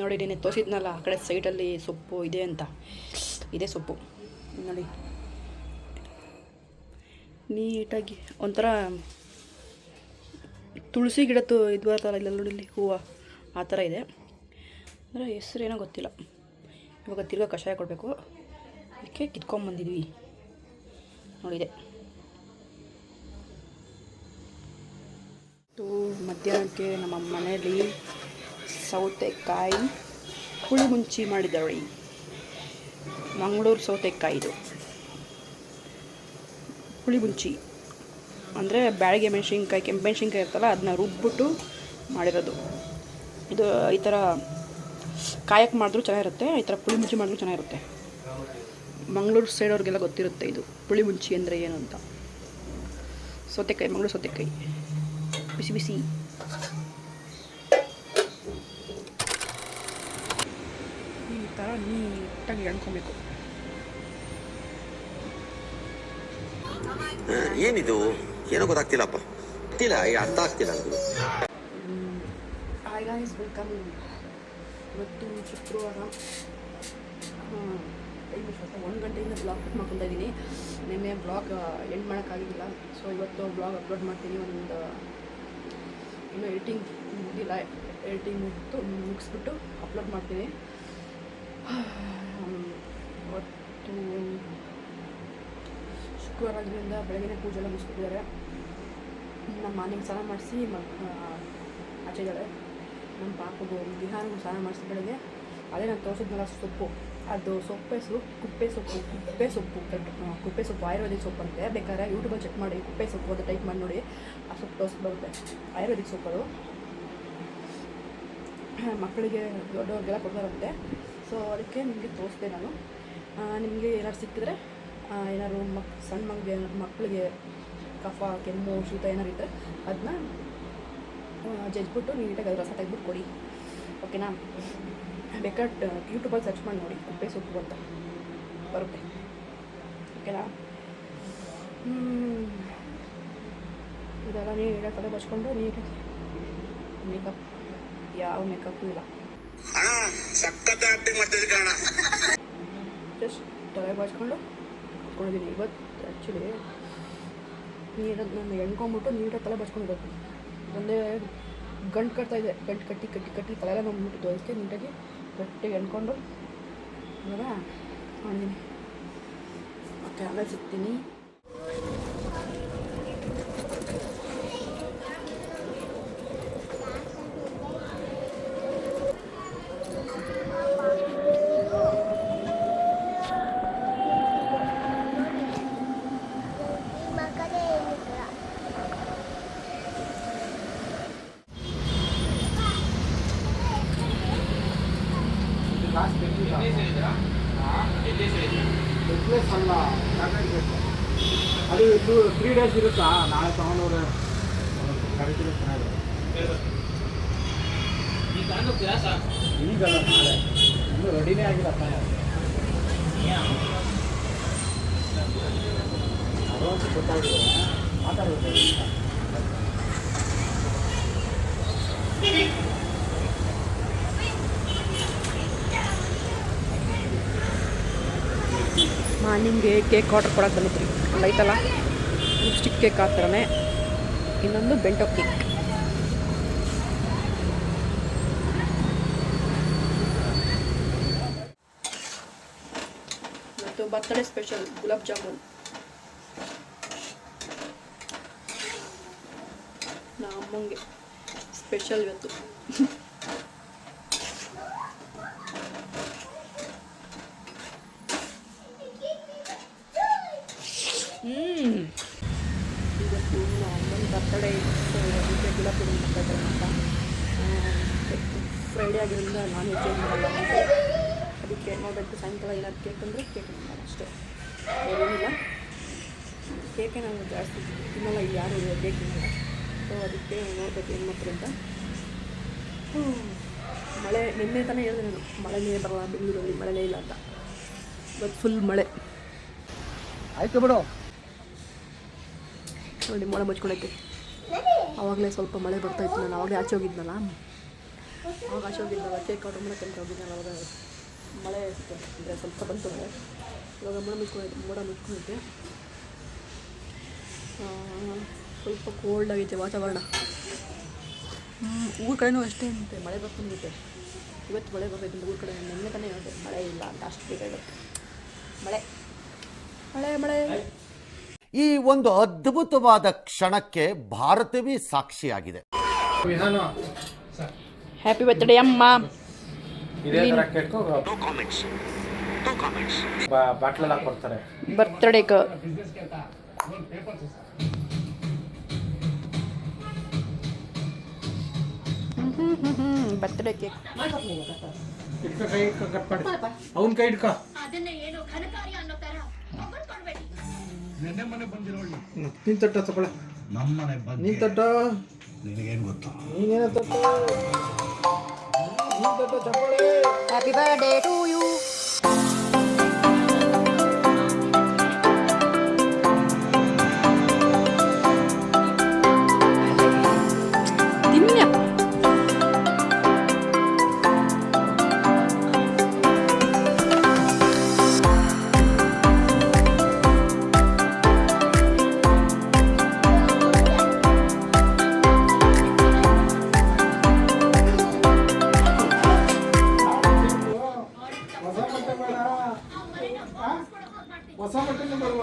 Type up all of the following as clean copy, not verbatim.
ನೋಡಿ ನೀನು ತೋರಿಸಿದ್ನಲ್ಲ ಆ ಕಡೆ ಸೈಡಲ್ಲಿ ಸೊಪ್ಪು ಇದೆ ಅಂತ, ಇದೇ ಸೊಪ್ಪು ನೋಡಿ. ನೀಟಾಗಿ ಒಂಥರ ತುಳಸಿ ಗಿಡದ್ದು ಇದು ಬರ್ತಲ್ಲ ಇಲ್ಲ ನೋಡಿ, ಇಲ್ಲಿ ಹೂವು ಆ ಥರ ಇದೆ. ಅಂದರೆ ಹೆಸ್ರು ಏನೋ ಗೊತ್ತಿಲ್ಲ. ಇವಾಗ ತಿರ್ಗಾ ಕಷಾಯ ಕೊಡಬೇಕು, ಅದಕ್ಕೆ ಕಿತ್ಕೊಂಬಂದಿದ್ವಿ. ನೋಡಿದೆ ಮಧ್ಯಾಹ್ನಕ್ಕೆ ನಮ್ಮ ಮನೆಯಲ್ಲಿ ಸೌತೆಕಾಯಿ ಹುಳಿ ಮುಂಚಿ ಮಾಡಿದ್ದಾರೆ. ಮಂಗಳೂರು ಸೌತೆಕಾಯಿ ಇದು ಹುಳಿ ಮುಂಚಿ ಅಂದರೆ ಬ್ಯಾಳಿಗೆ ಮೆಣಸಿನ್ಕಾಯಿ, ಕೆಂಪು ಮೆಣಸಿನ್ಕಾಯಿ ಇರ್ತಲ್ಲ ಅದನ್ನ ರುಬ್ಬಿಟ್ಟು ಮಾಡಿರೋದು. ಇದು ಈ ಥರ ಕಾಯಕ್ಕೆ ಮಾಡಿದ್ರೂ ಚೆನ್ನಾಗಿರುತ್ತೆ, ಈ ಥರ ಪುಳಿ ಮುಂಚಿ ಮಾಡಿದ್ರೂ ಚೆನ್ನಾಗಿರುತ್ತೆ. ಮಂಗಳೂರು ಸೈಡ್ ಅವ್ರಿಗೆಲ್ಲ ಗೊತ್ತಿರುತ್ತೆ ಇದು ಪುಳಿ ಮುಂಚಿ ಅಂದರೆ ಏನು ಅಂತ. ಸೌತೆಕಾಯಿ, ಮಂಗಳೂರು ಸೌತೆಕಾಯಿ ಬಿಸಿ ಬಿಸಿ. ಈ ಥರ ನೀಟಾಗಿ ಎಣ್ಕೊಬೇಕು. ಏನಿದು ಏನೋ ಗೊತ್ತಾಗ್ತಿಲ್ಲಪ್ಪ, ಗೊತ್ತಿಲ್ಲ, ಅರ್ಥ ಆಗ್ತಿಲ್ಲ ನನಗೆ. Hi guys, welcome. ಇವತ್ತು ಶುಕ್ರವಾರ, ಟೈಮ್ ಸ್ವಲ್ಪ 1 ಗಂಟೆಯಿಂದ ಬ್ಲಾಗ್ ಕಟ್ ಮಾಡ್ಕೊತಾ ಇದ್ದೀನಿ. ನಿನ್ನೆ ಬ್ಲಾಗ್ ಎಂಡ್ ಮಾಡೋಕ್ಕಾಗಿಲ್ಲ, ಸೊ ಇವತ್ತು ಬ್ಲಾಗ್ ಅಪ್ಲೋಡ್ ಮಾಡ್ತೀನಿ. ಒಂದು ಇನ್ನೂ ಎಡಿಟಿಂಗ್ ಮುಗಿದಿಲ್ಲ, ಎಡಿಟಿಂಗ್ ಮುಗಿಸ್ಬಿಟ್ಟು ಅಪ್ಲೋಡ್ ಮಾಡ್ತೀನಿ. ಇವತ್ತು ಶುಕ್ರವಾರ ಆದ್ದರಿಂದ ಬೆಳಗ್ಗೆ ಪೂಜೆ ಎಲ್ಲ ಮುಗಿಸ್ಬಿಟ್ಟಿದ್ದಾರೆ. ನಮ್ಮ ಮಾರ್ನಿಂಗ್ ಸ್ನಾನ ಮಾಡಿಸಿ ಆಚೆ ಇದ್ದಾಳೆ. ನಮ್ಮ ಪಾಪಗೂ ವಿಹಾರಗೂ ಸ್ನಾನ ಮಾಡಿಸಿ ಬೆಳಗ್ಗೆ. ಅದೇ ನಾನು ತೋರಿಸಿದ್ನಲ್ಲ ಸೊಪ್ಪು, ಅದು ಸೊಪ್ಪು ಹೆಸರು ಕುಪ್ಪೆ ಸೊಪ್ಪು. ಕುಪ್ಪೆ ಸೊಪ್ಪು ಆಯುರ್ವೇದಿಕ್ ಸೊಪ್ಪು ಅಂತೆ. ಬೇಕಾದ್ರೆ ಯೂಟ್ಯೂಬಲ್ಲಿ ಚೆಕ್ ಮಾಡಿ, ಕುಪ್ಪೆ ಸೊಪ್ಪು ಅಂತ ಟೈಪ್ ಮಾಡಿ ನೋಡಿ, ಆ ಸೊಪ್ಪು ತೋರಿಸಿ ಬರುತ್ತೆ. ಆಯುರ್ವೇದಿಕ್ ಸೊಪ್ಪು ಅದು. ಮಕ್ಕಳಿಗೆ ದೊಡ್ಡವ್ರಿಗೆಲ್ಲ ಕೊಡ್ತಾರಂತೆ. ಸೊ ಅದಕ್ಕೆ ನಿಮಗೆ ತೋರಿಸ್ದೆ ನಾನು. ನಿಮಗೆ ಏನಾದ್ರು ಸಿಕ್ಕಿದ್ರೆ, ಏನಾದ್ರು ಸಣ್ಣ ಮಕ್ಕಳಿಗೆ ಕಫ, ಕೆಮ್ಮು, ಶೀತ ಏನಾರು ಇದ್ದರೆ ಅದನ್ನ ಜಜ್ಬಿಟ್ಟು ನೀಟಾಗಿ ಅದು ರಸ ತೆಗೆದ್ಬಿಟ್ಟು ಕೊಡಿ, ಓಕೆನಾ? ಬೇಕಾದ್ರೆ ಯೂಟ್ಯೂಬಲ್ಲಿ ಸರ್ಚ್ ಮಾಡಿ ನೋಡಿ, ಕುಪ್ಪೆ ಸೊಪ್ಪು ಅಂತ ಬರುತ್ತೆ, ಓಕೆನಾ? ಇದೆಲ್ಲ ನೀಟಾಗಿ ತಲೆ ಬಚ್ಕೊಂಡು ನೀಟಾಗಿ ಮೇಕಪ್, ಯಾವ ಮೇಕಪ್ಪು ಇಲ್ಲ, ಜಸ್ಟ್ ತಲೆ ಬಚ್ಕೊಂಡು ಕುತ್ಕೊಂಡಿದ್ದೀನಿ. ಇವತ್ತು ಆ್ಯಕ್ಚುಲಿ ನೀಟಾಗಿ ನಾನು ಎಣ್ಕೊಂಬಿಟ್ಟು ನೀಟಾಗಿ ತಲೆ ಬಚ್ಕೊಂಡಿರೋದು. ಒಂದೇ ಗಂಟು ಕಟ್ತಾಯಿದೆ, ಗಂಟು ಕಟ್ಟಿ ತಲೆಲ್ಲ ನೋಡ್ಬಿಟ್ಟಿದ್ದು. ಅದಕ್ಕೆ ನೀಟಾಗಿ ಗಟ್ಟಿಗೆ ಎಣ್ಕೊಂಡು ಇವಾಗ ಮಾಡಿದ್ದೀನಿ. ಓಕೆ, ಆಮೇಲೆ ಸಿಗ್ತೀನಿ. ಅದು 3 days ಇರುತ್ತಾ? ನಾಳೆ ತಗೊಂಡವ್ರೆ ಕರಿತೀರಿ, ಚೆನ್ನಾಗಿದೆ. ಈಗಲ್ಲ, ನಾಳೆ ಇನ್ನೂ ರೆಡಿನೇ ಆಗಿಲ್ಲ. ಅಡ್ವಾನ್ಸ್ ಗೊತ್ತಾಗಿದೆ, ಮಾತಾಡಬೇಕು. ಮಾರ್ನಿಂಗ್ಗೆ ಕೇಕ್ ಆರ್ಡ್ರ್ ಕೊಡೋಕೆ ಬಂದಿದ್ರಿ, ಒಂದು ಐತಲ್ಲ ಲಿಪ್ಸ್ಟಿಕ್ ಕೇಕ್ ಆ ಥರನೇ, ಇನ್ನೊಂದು ಬೆಂಟೋ ಕೇಕ್. ಮತ್ತು ಬರ್ತಡೇ ಸ್ಪೆಷಲ್ ಗುಲಾಬ್ ಜಾಮೂನ್. ನಮ್ಮ ಅಮ್ಮಂಗೆ ಸ್ಪೆಷಲ್ ಇವತ್ತು. ಇವತ್ತು ನಮ್ಮ ಬರ್ತಡೇ ಇತ್ತು, ಗುಲಾಬ್ ಜಾಮೂನ್ ಬರ್ತಡೇ ಅಂತ. ಫ್ರೈಡೇ ಆಗಿರೋದ್ರಿಂದ ನಾನ್ ವೆಜ್ ಏನು ಮಾಡಲ್ಲ, ಅದಕ್ಕೆ ನೋಡಬೇಕು. ಸಾಯಂಕಾಲ ಏನಾದ್ರು ಕೇಕ್ ಅಂದರೆ ಕೇಕ್ ಮಾಡೋದು ಅಷ್ಟೇ, ಏನಿಲ್ಲ. ಕೇಕೆ ನಾವು ಜಾಸ್ತಿ ತಿನ್ನಲ್ಲ, ಇಲ್ಲಿ ಯಾರು ಕೇಕ್ ತಿನ್ನಲ್ಲ. ಸೊ ಅದಕ್ಕೆ ನೋಡ್ಬೇಕು ಏನು ಮಾಡ್ತಾರೆ ಅಂತ. ಮಳೆ ನಿನ್ನೆ ತಾನೇ ಹೇಳಿದೆ ನಾನು, ಮಳೆನೇ ಬರಲ್ಲ ಬೆಂಗಳೂರಲ್ಲಿ, ಮಳೆನೇ ಇಲ್ಲ ಅಂತ. ಇವತ್ತು ಫುಲ್ ಮಳೆ. ಆಯ್ತು ಬಿಡು. ನೋಡಿ ಮಳೆ ಮುಚ್ಕೊಂಡೈತೆ. ಆವಾಗಲೇ ಸ್ವಲ್ಪ ಮಳೆ ಬರ್ತಾಯಿತ್ತು, ನಾನು ಆವಾಗಲೇ ಆಚೆ ಹೋಗಿದ್ನಲ್ಲ. ಅವಾಗ ಆಚೆ ಹೋಗಿದ್ದಾಗ ಕೇಕ್ ಆರ್ಡ್ರ್ ಮಾಡೋಕ್ಕೆ ಅಂತ ಹೋಗಿದ್ನಲ್ಲ ಅವಾಗ ಮಳೆ ಇತ್ತು ಅಂದರೆ ಸ್ವಲ್ಪ ಬಂತು ಮಳೆ. ಇವಾಗ ಮೋಡ ಮುಚ್ಕೊಂಡಿದ್ದೆ ಸ್ವಲ್ಪ ಕೋಲ್ಡ್ ಆಗೈತೆ ವಾತಾವರಣ. ಊರ ಕಡೆನೂ ಅಷ್ಟೇ ಅಂತೆ, ಮಳೆ ಬರ್ತಿರುತ್ತೆ. ಇವತ್ತು ಮಳೆ ಬರ್ತೈತೆ ಊರ ಕಡೆ. ನೆನ್ನೆ ತಾನೇ ಹೇಳಿದೆ ಮಳೆ ಇಲ್ಲ ಅಂತ, ಅಷ್ಟು ಬೇಕಾಗುತ್ತೆ ಮಳೆ ಮಳೆ ಮಳೆ. ಈ ಒಂದು ಅದ್ಭುತವಾದ ಕ್ಷಣಕ್ಕೆ ಭಾರತವೇ ಸಾಕ್ಷಿಯಾಗಿದೆ. ಹ್ಯಾಪಿ ಬರ್ತ್ಡೇ ಅಮ್ಮ. ಇದೇ ಥರ ಕೇಳ್ಕೊ ನೋ ಕಾಮೆಂಟ್ಸ್, ನೋ ಕಾಮೆಂಟ್ಸ್. ಬಾಟ್ಲೆಲ್ಲ ಕೊಡ್ತಾರೆ. ಬರ್ತ್ಡೇಕ ಬರ್ತ್ಡೇ ಕೇಕ್. ಇಟ್ಕೊ ಕೈ ಇಟ್ಕೊ ಕಟ್ ಮಾಡಿ. ಅವ್ನ ಕೈ ಇಟ್ಕೊ. ನೀನ್ ತಟ್ಟ ತಗೊಳ್ಳ. ನೀನ್ ತಟ್ಟ. ನಿನಗೇನು ಗೊತ್ತು? ನೀನೇನೋ ತಟ್ಟ. ನೀನ್ ತಟ್ಟ ಚಪ್ಪಾಳೆ. Happy birthday to you. ತಿನ್ನಪ್ಪ. ಹೊಸ ಬಟ್ಟೆನೇ ಬರುವ.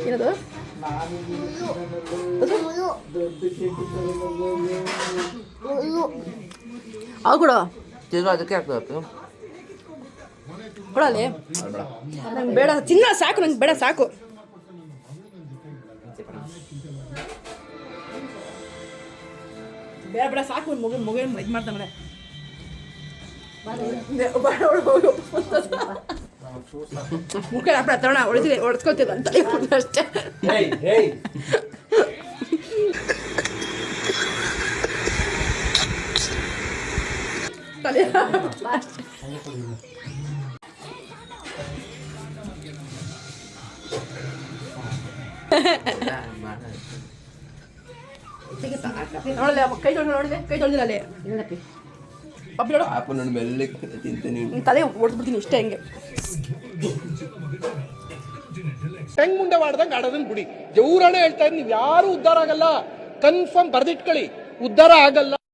ಏನದು? ಅವು ಕೊಡು. ಅದಕ್ಕೆ ಆಗ್ತದೆ ಕೊಡಲ್ಲಿ. ನಂಗೆ ಬೇಡ, ತಿನ್ನ ಸಾಕು, ನಂಗೆ ಬೇಡ ಸಾಕು. ಬೇಡ ಬೇಡ ಸಾಕು. ಮಗು ಇದು ಮಾಡ್ತಾನೆ. ಮುಖ ಅಪ್ಪಳ ತರೋಣ ಹೊಡೆಸ್ಕೊಳ್ತಿದ್ದ ಅಂತ ಅಷ್ಟೇ. ನೋಡಲೆ ಕೈ ತೊಳೆದು ನೋಡಿದೆ, ಕೈ ತೊಳೆದಿಲ್ಲ ಅಲ್ಲಿ. ಪಪ್ಪಿ ನೋಡು, ತಲೆ ಹೊಡೆದ್ಬಿಡ್ತೀನಿ ಇಷ್ಟೇ. ಹೆಂಗೆ ಹೆಂಗ್ ಮುಂದೆ ಮಾಡ್ದಂಗೆ ಆಡೋದನ್ನ ಬಿಡಿ. ಜೌರಾಣೆ ಹೇಳ್ತಾ ಇದ್ದೀನಿ, ನೀವು ಯಾರು ಉದ್ಧಾರ ಆಗಲ್ಲ. ಕನ್ಫರ್ಮ್ ಬರ್ದಿಟ್ಕೊಳ್ಳಿ, ಉದ್ಧಾರ ಆಗಲ್ಲ.